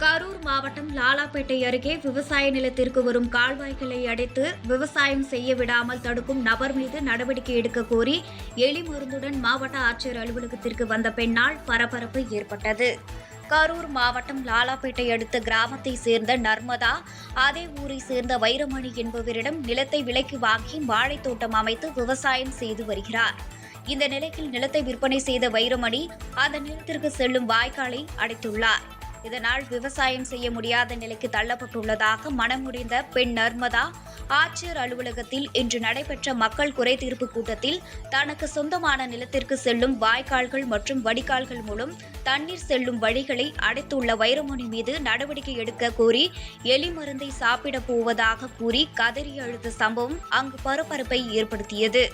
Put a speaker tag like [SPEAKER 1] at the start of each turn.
[SPEAKER 1] கரூர் மாவட்டம் லாலாப்பேட்டை அருகே விவசாய நிலத்திற்கு வரும் கால்வாய்களை அடைத்து விவசாயம் செய்ய விடாமல் தடுக்கும் நபர் மீது நடவடிக்கை எடுக்க கோரி எலி மருந்துடன் மாவட்ட ஆட்சியர் அலுவலகத்திற்கு வந்த பெண்ணால் பரபரப்பு ஏற்பட்டது. கரூர் மாவட்டம் லாலாப்பேட்டை அடுத்த கிராமத்தை சேர்ந்த நர்மதா அதே ஊரை சேர்ந்த வைரமணி என்பவரிடம் நிலத்தை விலைக்கு வாங்கி வாழைத்தோட்டம் அமைத்து விவசாயம் செய்து வருகிறார். இந்த நிலையில் நிலத்தை விற்பனை செய்த வைரமணி அந்த நிலத்திற்கு செல்லும் வாய்க்காலை அடைத்துள்ளார். இதனால் விவசாயம் செய்ய முடியாத நிலைக்கு தள்ளப்பட்டுள்ளதாக மனமுடிந்த பெண் நர்மதா ஆட்சியர் அலுவலகத்தில் இன்று நடைபெற்ற மக்கள் குறைதீர்ப்பு கூட்டத்தில் தனக்கு சொந்தமான நிலத்திற்கு செல்லும் வாய்க்கால்கள் மற்றும் வடிகால்கள் மூலம் தண்ணீர் செல்லும் வழிகளை அடைத்துள்ள வைரமணி மீது நடவடிக்கை எடுக்க கோரி எலி மருந்தை சாப்பிடப் போவதாக கூறி கதறி அழுத்த சம்பவம் அங்கு பரபரப்பை ஏற்படுத்தியது.